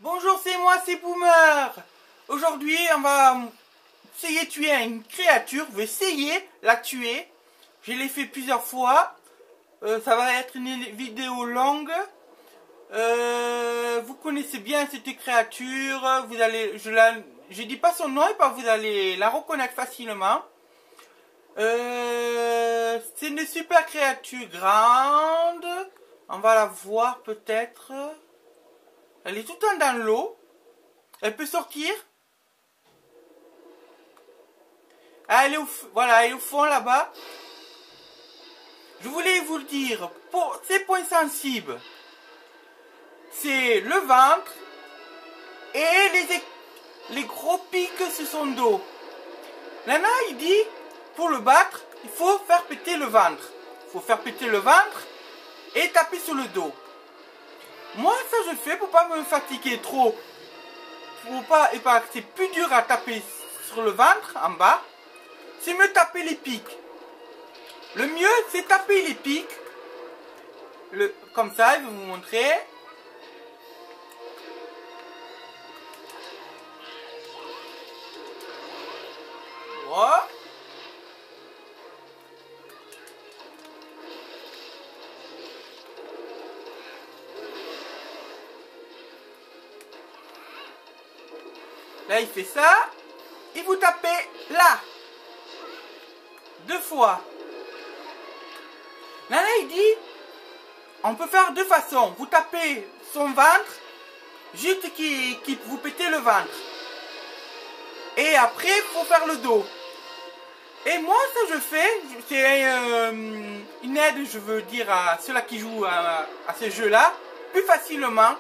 Bonjour, c'est moi, c'est Boomer. Aujourd'hui, on va essayer de tuer une créature. Je vais essayer de la tuer. Je l'ai fait plusieurs fois. Ça va être une vidéo longue. Vous connaissez bien cette créature. Vous allez, je dis pas son nom, parce que vous allez la reconnaître facilement. C'est une super créature grande. On va la voir peut-être. Elle est tout le temps dans l'eau. Elle peut sortir. Elle est voilà, elle est au fond là-bas. Je voulais vous le dire, pour ces points sensibles, c'est le ventre et les gros pics sur son dos. Nana, il dit, pour le battre, il faut faire péter le ventre. Il faut faire péter le ventre et taper sur le dos. Moi, ça je fais pour pas me fatiguer trop. Et pas que c'est plus dur à taper sur le ventre, en bas. C'est mieux taper les pics. Le mieux, c'est taper les pics. Comme ça, je vais vous montrer. Voilà. Là, il fait ça. Et vous tapez là. 2 fois. Là, il dit, on peut faire 2 façons. Vous tapez son ventre, juste qui vous pétez le ventre. Et après, il faut faire le dos. Et moi, ça je fais, c'est une aide, je veux dire, à ceux-là qui jouent à ce jeu-là, plus facilement.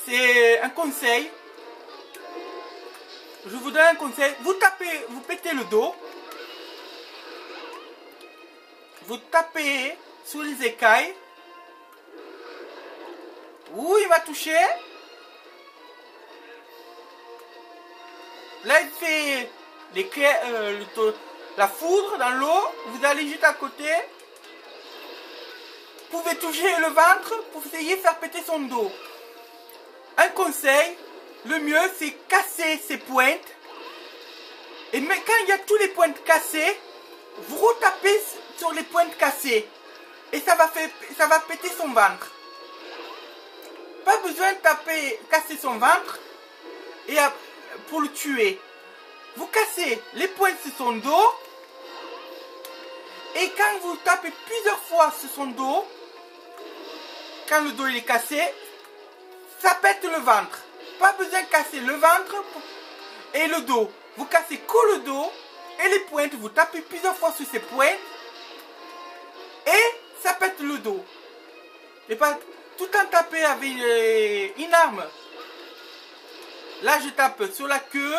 C'est un conseil. Je vous donne un conseil. Vous tapez, vous pétez le dos. Vous tapez sous les écailles. Ouh, il va toucher. Là, il fait la foudre dans l'eau. Vous allez juste à côté. Vous pouvez toucher le ventre pour essayer de faire péter son dos. Un conseil, le mieux c'est casser ses pointes. Et mais quand il y a tous les pointes cassées, vous retapez sur les pointes cassées. Et ça va péter son ventre. Pas besoin de casser son ventre pour le tuer. Vous cassez les pointes sur son dos. Et quand vous tapez plusieurs fois sur son dos, quand le dos il est cassé, ça pète le ventre. Pas besoin de casser le ventre et le dos. Vous cassez que le dos et les pointes. Vous tapez plusieurs fois sur ces pointes. Et ça pète le dos. Et pas tout en taper avec une arme. Là je tape sur la queue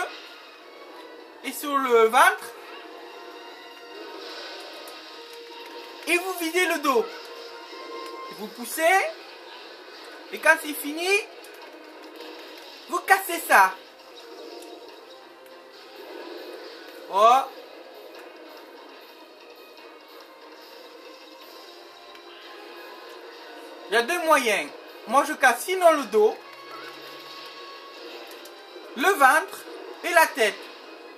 et sur le ventre. Et vous videz le dos. Vous poussez. Et quand c'est fini, vous cassez ça. Oh. Il y a 2 moyens. Moi, je casse sinon le dos, le ventre et la tête.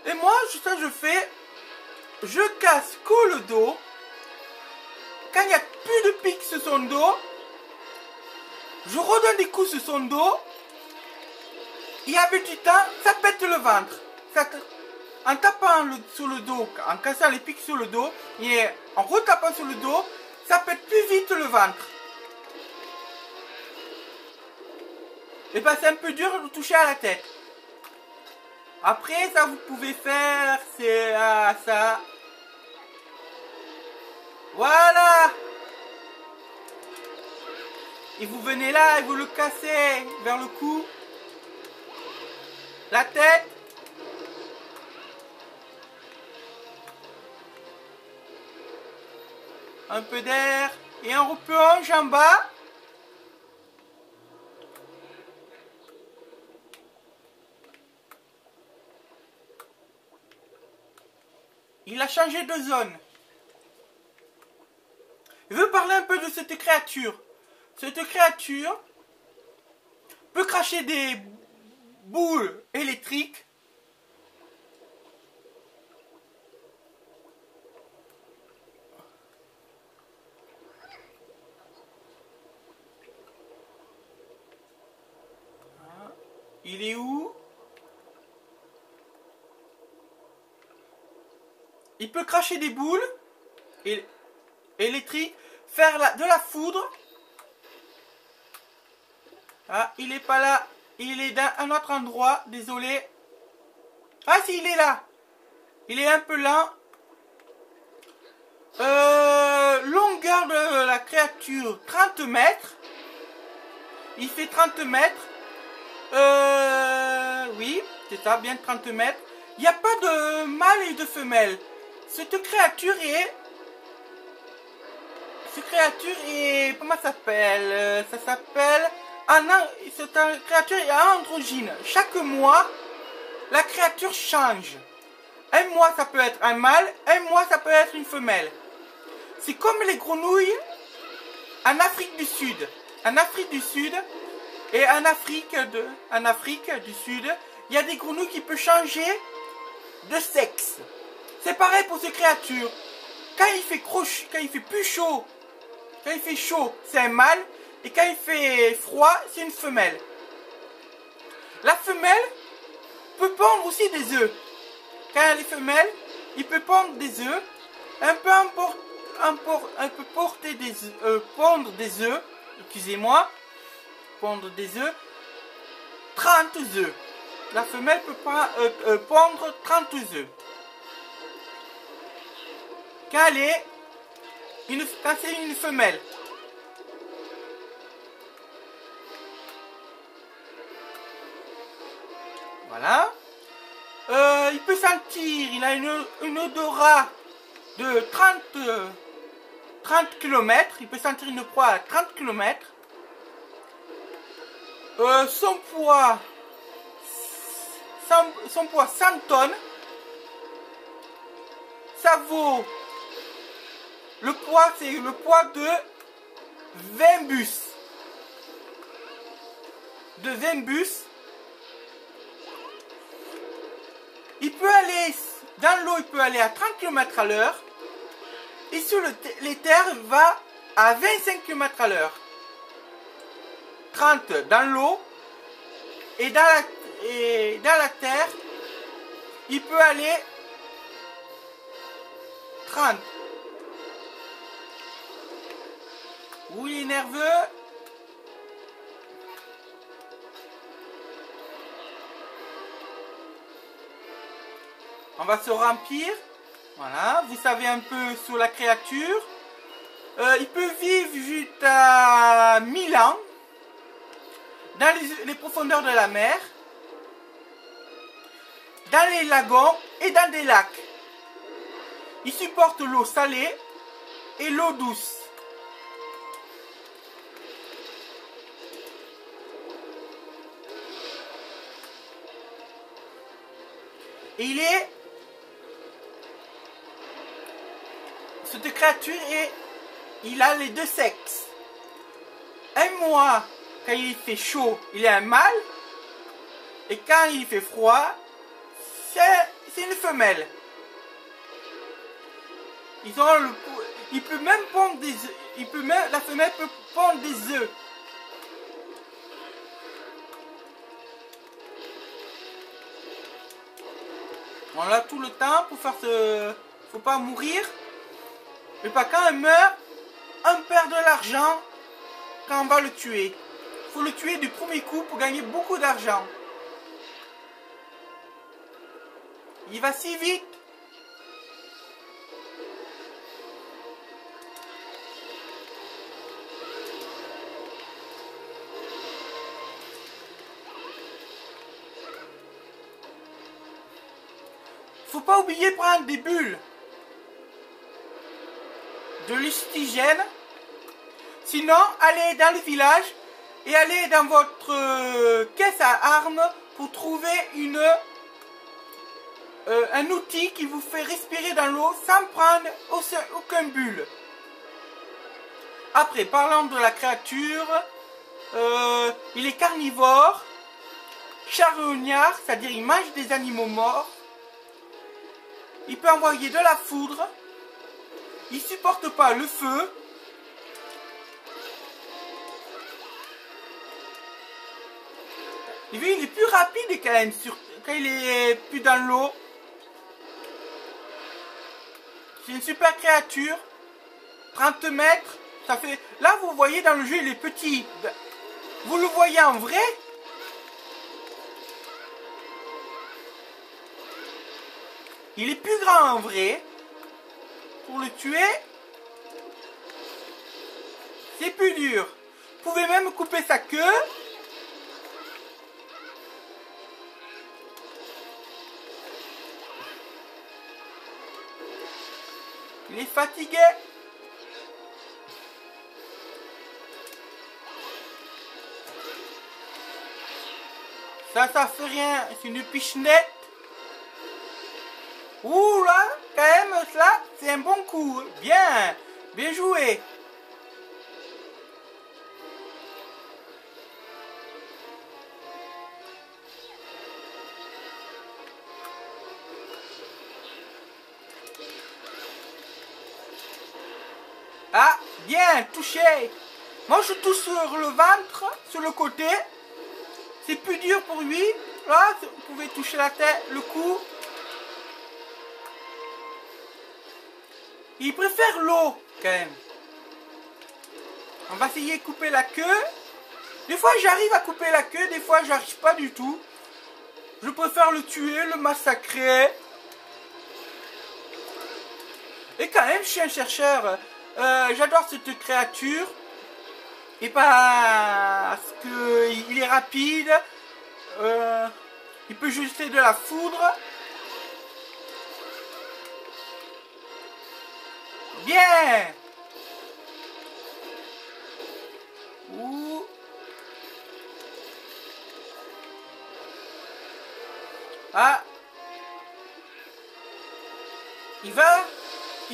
Et moi, ça je fais, je casse que le dos. Quand il n'y a plus de pics sur son dos, je redonne des coups sur son dos. Et avec du temps, ça pète le ventre. En tapant sur le dos, en cassant les pics sur le dos, et en retapant sur le dos, ça pète plus vite le ventre. Et bien c'est un peu dur de toucher à la tête. Après, ça vous pouvez faire, c'est ça. Voilà. Et vous venez là et vous le cassez vers le cou. La tête. Un peu d'air. Et un replonge en bas. Il a changé de zone. Je veux parler un peu de cette créature. Cette créature peut cracher des boules électriques. Il est où? Il peut cracher des boules électriques, faire de la foudre. Ah, il est pas là. Il est dans un autre endroit. Désolé. Ah si, il est là. Il est un peu lent. Longueur de la créature, 30 mètres. Il fait 30 mètres. Oui, c'est ça, bien 30 mètres. Il n'y a pas de mâle et de femelle. Cette créature est... Comment ça s'appelle? Ça s'appelle... Cette créature est androgyne. Chaque mois, la créature change. Un mois, ça peut être un mâle. Un mois, ça peut être une femelle. C'est comme les grenouilles en Afrique du Sud. En Afrique du Sud et en Afrique du Sud, il y a des grenouilles qui peuvent changer de sexe. C'est pareil pour ces créatures. Quand il fait plus chaud, quand il fait chaud, c'est un mâle. Et quand il fait froid, c'est une femelle. La femelle peut pondre aussi des œufs. Quand elle est femelle, il peut pondre des œufs. Elle peut pondre des œufs. Excusez-moi. Pondre des œufs. 30 œufs. La femelle peut pas pondre 30 œufs. Quand c'est une femelle. Voilà. Il peut sentir, il a une odorat de 30 km. Il peut sentir une proie à 30 km. Son poids 100 tonnes. Ça vaut... Le poids, c'est le poids de 20 bus. De 20 bus. Il peut aller, dans l'eau, il peut aller à 30 km à l'heure. Et sur les terres, il va à 25 km à l'heure. 30 dans l'eau. Et dans la terre, il peut aller 30. Oui, il est nerveux. On va se remplir. Voilà, vous savez un peu sur la créature. Il peut vivre jusqu'à 1000 ans dans les profondeurs de la mer, dans les lagons et dans des lacs. Il supporte l'eau salée et l'eau douce. Et cette créature il a les deux sexes. Un mois, quand il fait chaud, il est un mâle. Et quand il fait froid, c'est une femelle. Il peut même pondre des œufs. La femelle peut pondre des œufs. On a tout le temps pour faire ce... Faut pas mourir. Et pas quand elle meurt, on perd de l'argent quand on va le tuer. Faut le tuer du premier coup pour gagner beaucoup d'argent. Il va si vite. Faut pas oublier de prendre des bulles de l'oxygène. Sinon, allez dans le village et allez dans votre caisse à armes pour trouver un outil qui vous fait respirer dans l'eau sans prendre aucun bulle. Après, parlant de la créature, Il est carnivore, charognard, c'est-à-dire il mange des animaux morts. Il peut envoyer de la foudre. Il supporte pas le feu. Et puis, il est plus rapide quand même quand il est plus dans l'eau. C'est une super créature. 30 mètres. Ça fait... Là, vous voyez dans le jeu, il est petit. Vous le voyez en vrai. Il est plus grand en vrai. Pour le tuer, c'est plus dur. Vous pouvez même couper sa queue. Il est fatigué. Ça fait rien. C'est une pichenette. Ouh là, quand même, là, c'est un bon coup. Bien, bien joué. Ah, bien, touché. Moi, je touche sur le ventre, sur le côté. C'est plus dur pour lui. Là, vous pouvez toucher la tête, le cou. Il préfère l'eau, quand même. On va essayer de couper la queue. Des fois, j'arrive à couper la queue. Des fois, j'arrive pas du tout. Je préfère le tuer, le massacrer. Et quand même, je suis un chercheur. J'adore cette créature. Et parce qu'il est rapide. Il peut jeter de la foudre. Bien. Ouh. Ah. Il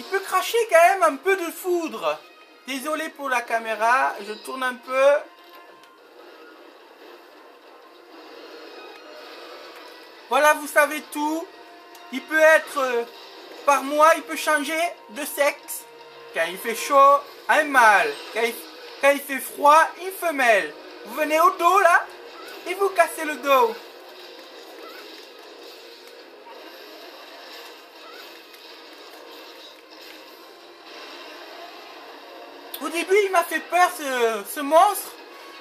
peut cracher quand même un peu de foudre. Désolé pour la caméra, je tourne un peu. Voilà, vous savez tout. Il peut être par mois, il peut changer de sexe. Quand il fait chaud, un mâle. Quand il fait froid, une femelle. Vous venez au dos là et vous cassez le dos. Au début, il m'a fait peur ce monstre.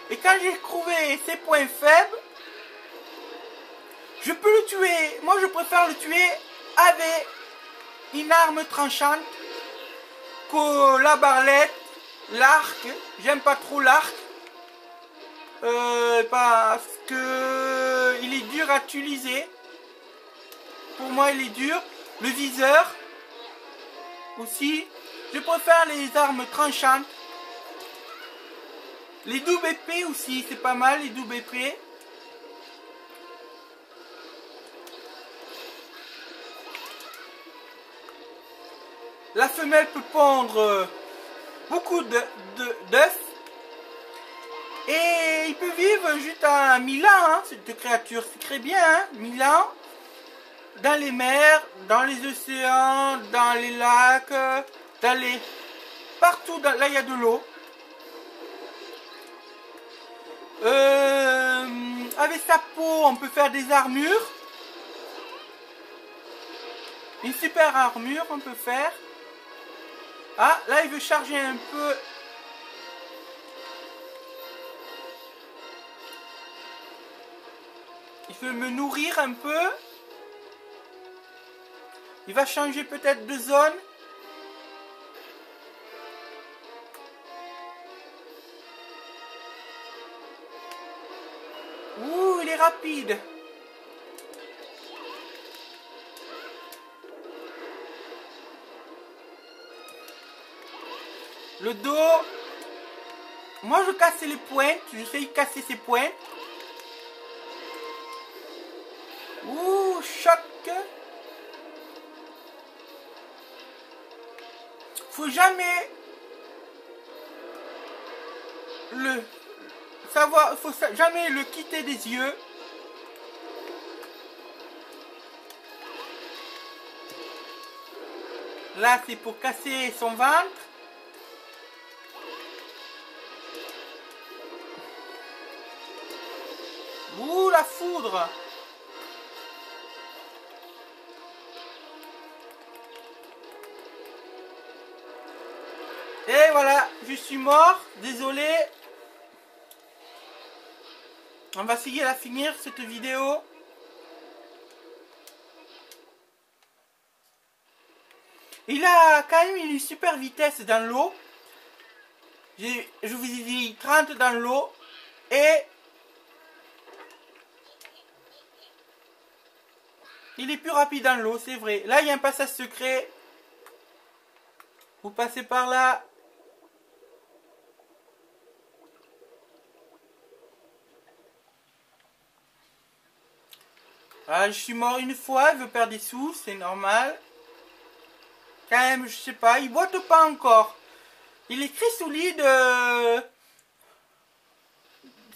Et quand j'ai trouvé ses points faibles, je peux le tuer. Moi, je préfère le tuer avec une arme tranchante que la barlette, l'arc. J'aime pas trop l'arc. Parce que il est dur à utiliser. Pour moi, il est dur. Le viseur aussi. Je préfère les armes tranchantes. Les doubles épées aussi, c'est pas mal les doubles épées. La femelle peut pondre beaucoup d'œufs. Et il peut vivre jusqu'à 1000 ans, hein, cette créature. C'est très bien, hein, 1000 ans. Dans les mers, dans les océans, dans les lacs, partout, là il y a de l'eau. Avec sa peau, on peut faire des armures. Une super armure, on peut faire. Ah, là, il veut charger un peu. Il veut me nourrir un peu. Il va changer peut-être de zone. Ouh, il est rapide. Le dos. Moi, je casse les pointes. J'essaye de casser ses pointes. Ouh, choc. Faut jamais savoir, faut jamais le quitter des yeux. Là, c'est pour casser son ventre. Ouh, la foudre! Et voilà, je suis mort, désolé. On va essayer de finir cette vidéo. Il a quand même une super vitesse dans l'eau. Je vous ai dit 30 dans l'eau. Et il est plus rapide dans l'eau, c'est vrai. Là, il y a un passage secret. Vous passez par là. Ah, je suis mort une fois, il veut perdre des sous, c'est normal. Quand même, je sais pas, il boite pas encore. Il est très solide,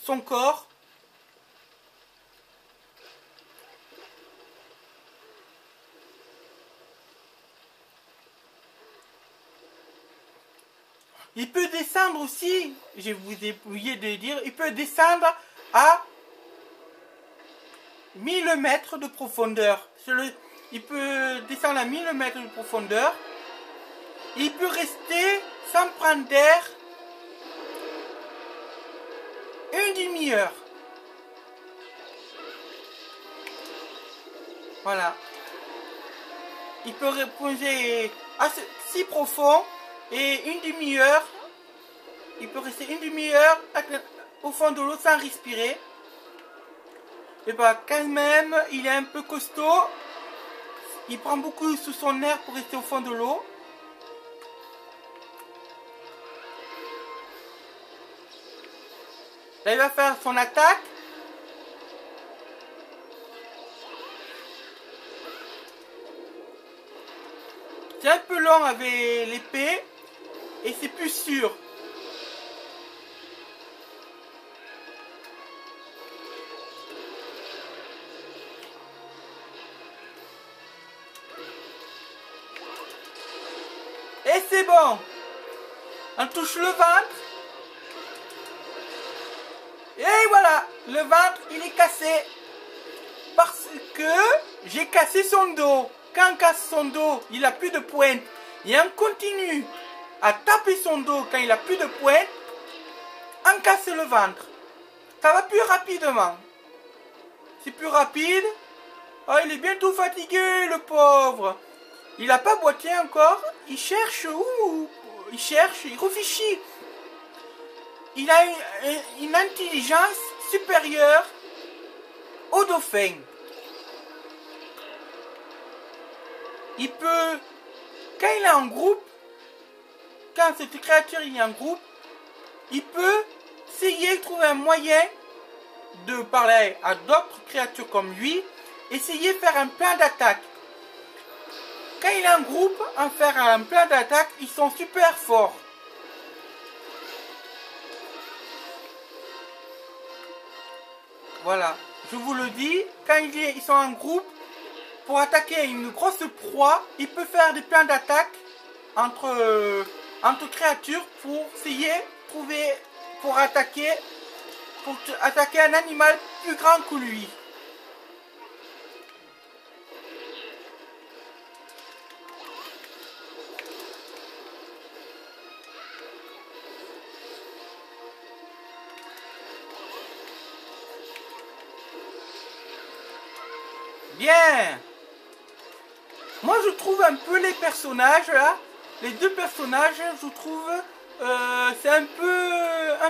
son corps. Il peut descendre aussi, je vous ai oublié de dire, il peut descendre à 1000 mètres de profondeur. Il peut descendre à 1000 mètres de profondeur. Il peut rester sans prendre d'air une demi-heure. Voilà. Il peut replonger si profond et une demi-heure. Il peut rester une demi-heure au fond de l'eau sans respirer. Et bah quand même, il est un peu costaud. Il prend beaucoup sous son air pour rester au fond de l'eau. Là, il va faire son attaque. C'est un peu long avec l'épée. Et c'est plus sûr. Et c'est bon. On touche le ventre. Et voilà. Le ventre, il est cassé. Parce que j'ai cassé son dos. Quand on casse son dos, il n'a plus de pointe. Et on continue à taper son dos quand il n'a plus de pointe. On casse le ventre. Ça va plus rapidement. C'est plus rapide. Oh, il est bientôt fatigué, le pauvre. Il n'a pas boité encore. Il cherche où? Il cherche, il réfléchit. Il a une intelligence supérieure au dauphin. Il peut, quand il est en groupe, quand cette créature il est en groupe, il peut essayer de trouver un moyen de parler à d'autres créatures comme lui, essayer de faire un plan d'attaque. Quand il est en groupe, en faire un plan d'attaque, ils sont super forts. Voilà, je vous le dis, quand ils sont en groupe, pour attaquer une grosse proie, il peut faire des plans d'attaque entre créatures pour essayer de trouver, pour attaquer un animal plus grand que lui. Bien. Moi je trouve un peu les personnages là, les deux personnages, je trouve c'est un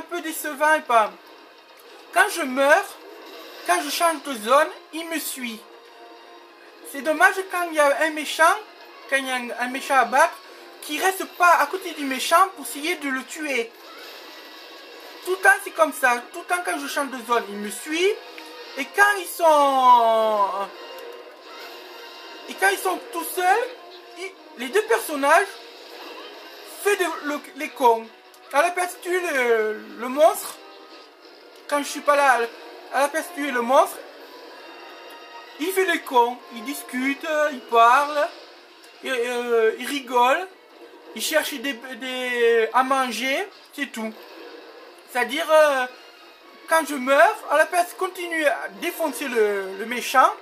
peu décevant et pas. Quand je meurs, quand je change de zone, il me suit. C'est dommage quand il y a un méchant, quand il y a un méchant à battre, qui reste pas à côté du méchant pour essayer de le tuer. Tout le temps c'est comme ça, tout le temps quand je change de zone, il me suit. Et quand ils sont tout seuls, les deux personnages font les cons. À la place de tuer le monstre, quand je suis pas là, à la place de tuer le monstre, il fait des cons, il discute, il parle, il rigole, il cherche à manger, c'est tout. C'est-à-dire, quand je meurs, à la place de continuer à défoncer le méchant,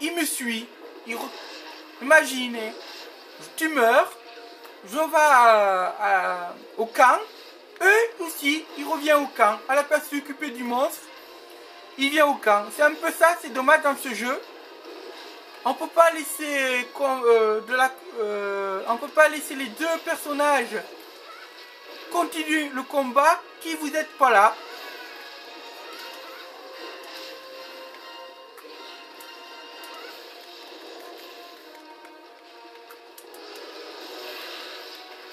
il me suit. Imaginez, tu meurs, je vais au camp, eux aussi, il revient au camp. À la place de s'occuper du monstre, il vient au camp. C'est un peu ça, c'est dommage dans ce jeu. On peut pas laisser on peut pas laisser les deux personnages continuer le combat qui vous êtes pas là.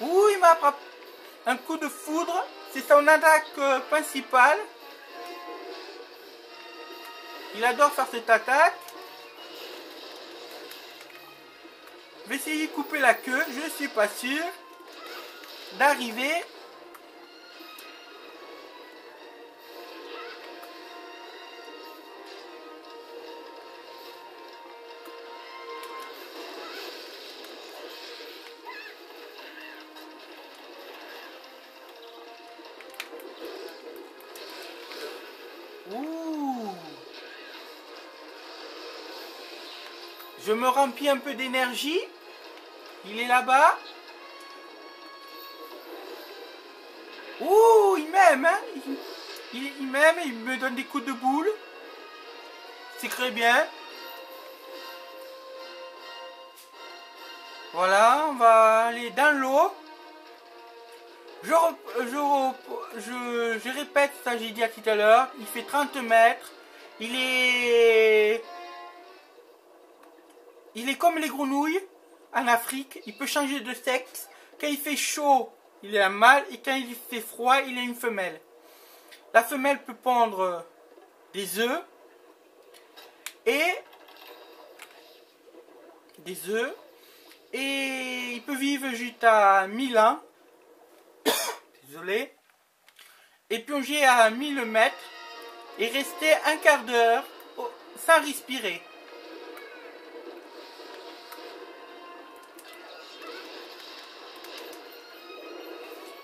Ouh, il m'a frappé un coup de foudre, c'est son attaque principale. Il adore faire cette attaque. Je vais essayer de couper la queue, je suis pas sûr d'arriver. Ouh. Je me remplis un peu d'énergie. Il est là-bas. Ouh, il m'aime, hein. Il m'aime, il me donne des coups de boule. C'est très bien. Voilà, on va aller dans l'eau. Je répète ça, j'ai dit à tout à l'heure. Il fait 30 mètres. Il est comme les grenouilles en Afrique. Il peut changer de sexe. Quand il fait chaud, il est un mâle. Et quand il fait froid, il est une femelle. La femelle peut pondre des œufs. Et il peut vivre jusqu'à 1000 ans. Désolé. Et plonger à 1000 mètres. Et rester un quart d'heure sans respirer.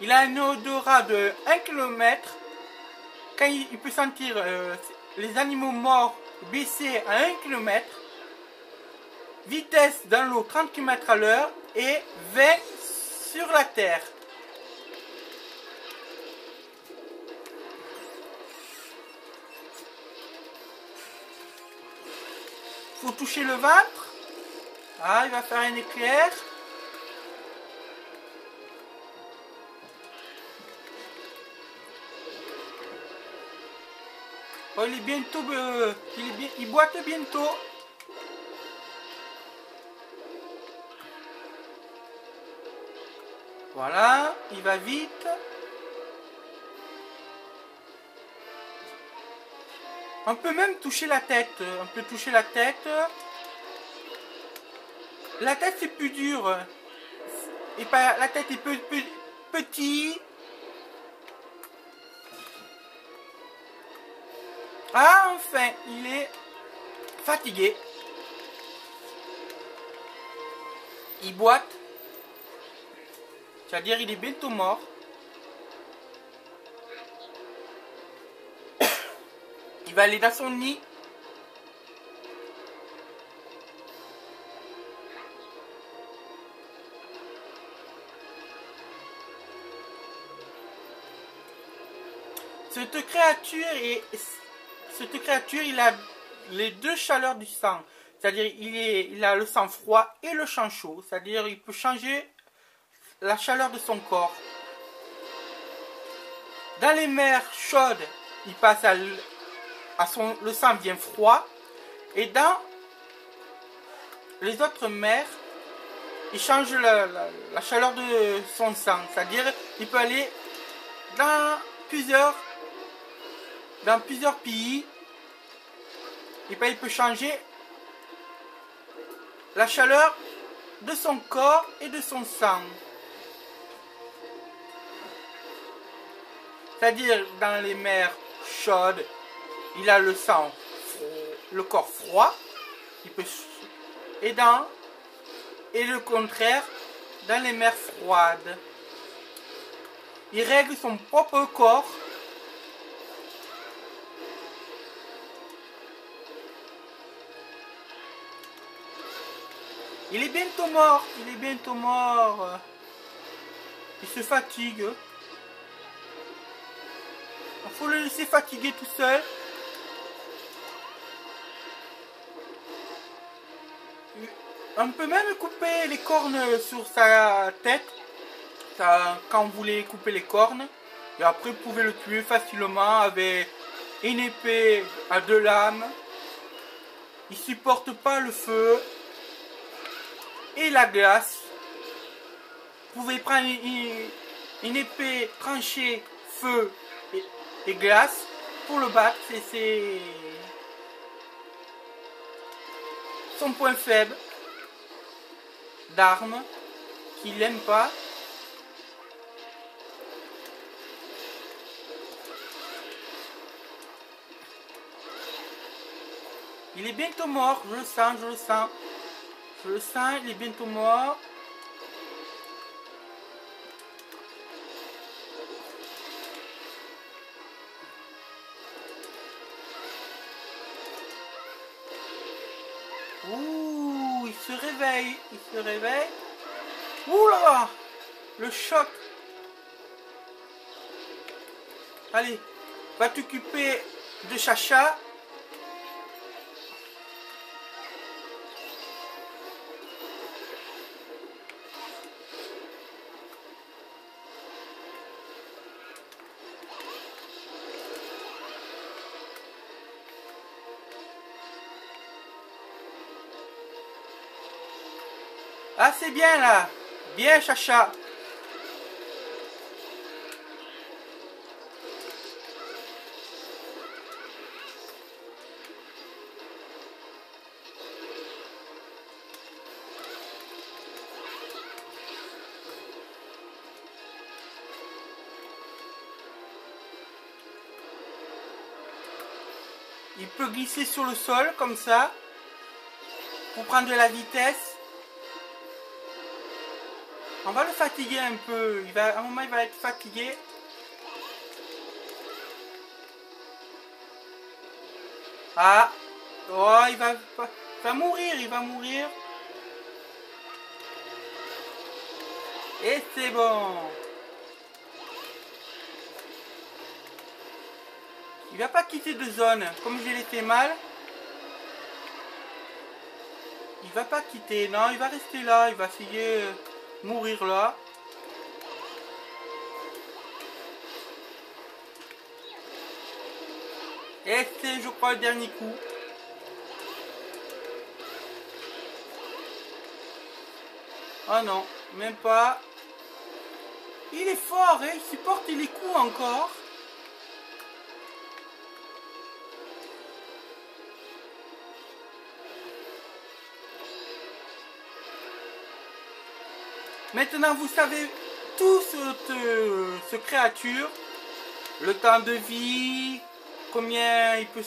Il a un odorat de 1 km. Quand il peut sentir les animaux morts baisser à 1 km. Vitesse dans l'eau 30 km à l'heure et 20 sur la terre. Faut toucher le ventre. Ah, il va faire un éclair. Oh, il est bientôt, il boite bientôt. Voilà, il va vite. On peut même toucher la tête. On peut toucher la tête. La tête c'est plus dur. Et pas, la tête est petit. Ah, enfin, il est fatigué. Il boite. C'est-à-dire il est bientôt mort. Il va aller dans son nid. Cette créature, il a les deux chaleurs du sang. C'est-à-dire il a le sang froid et le sang chaud. C'est-à-dire il peut changer la chaleur de son corps. Dans les mers chaudes, il passe le sang devient froid. Et dans les autres mers, il change la chaleur de son sang. C'est-à-dire il peut aller dans plusieurs pays. Et puis il peut changer la chaleur de son corps et de son sang. C'est-à-dire dans les mers chaudes, il a le sang, le corps froid, il peut, et le contraire, dans les mers froides, il règle son propre corps. Il est bientôt mort, il est bientôt mort. Il se fatigue. Il faut le laisser fatiguer tout seul. On peut même couper les cornes sur sa tête. Quand vous voulez couper les cornes. Et après vous pouvez le tuer facilement avec une épée à 2 lames. Il supporte pas le feu et la glace. Vous pouvez prendre une épée tranchée, feu et glace pour le battre. C'est son point faible d'arme qu'il n'aime pas. Il est bientôt mort, je le sens, je le sens. Je le sens, il est bientôt mort. Ouh, il se réveille, il se réveille. Ouh là, le choc. Allez, va t'occuper de Chacha. Ah, c'est bien là. Bien, Chacha. Il peut glisser sur le sol comme ça pour prendre de la vitesse. On va le fatiguer un peu. À un moment, il va être fatigué. Ah, oh, il va mourir, il va mourir. Et c'est bon. Il va pas quitter de zone. Comme je l'ai fait mal. Il va pas quitter. Non, il va rester là. Il va essayer de mourir là. Et c'est, je crois, le dernier coup. Ah non, même pas. Il est fort, hein, il supporte les coups encore. Maintenant, vous savez tout ce créature, le temps de vie, combien il peut,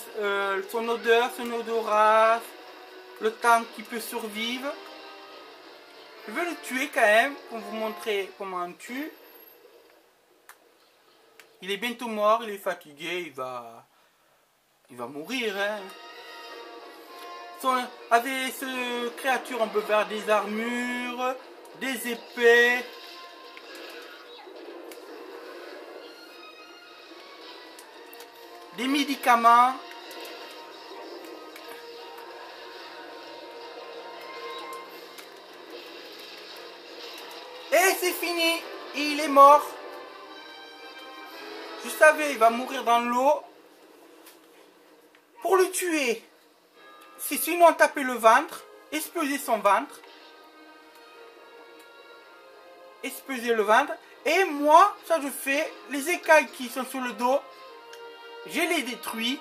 son odeur, son odorat, le temps qu'il peut survivre. Je vais le tuer quand même pour vous montrer comment on tue. Il est bientôt mort, il est fatigué, il va mourir. Hein. Avec ce créature, on peut faire des armures, des épées. Des médicaments. Et c'est fini. Il est mort. Je savais, il va mourir dans l'eau. Pour le tuer, c'est sinon taper le ventre, exploser son ventre. Exploser le ventre. Et moi, ça je fais, les écailles qui sont sur le dos, je les détruis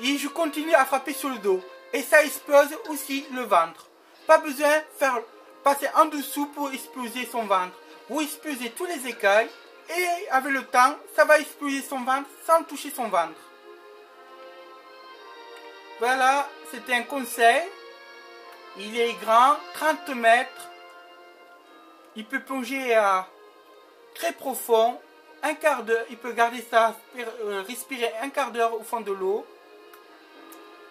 et je continue à frapper sur le dos. Et ça explose aussi le ventre. Pas besoin de passer en dessous pour exploser son ventre. Vous explosez tous les écailles et avec le temps, ça va exploser son ventre sans toucher son ventre. Voilà, c'était un conseil. Il est grand, 30 mètres. Il peut plonger à très profond, un quart d'heure. Il peut garder ça, respirer un quart d'heure au fond de l'eau.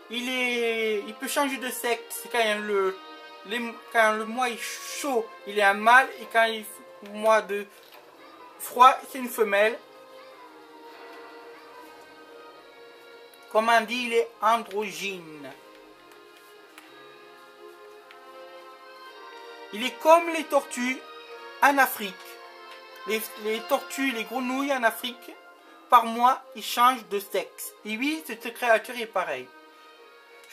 Il peut changer de sexe quand le mois est chaud, il est un mâle, et quand il est mois de froid, c'est une femelle. Comme on dit, il est androgyne. Il est comme les tortues en Afrique. Les tortues, les grenouilles en Afrique, par mois, ils changent de sexe. Et oui, cette créature est pareille.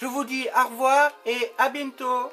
Je vous dis au revoir et à bientôt.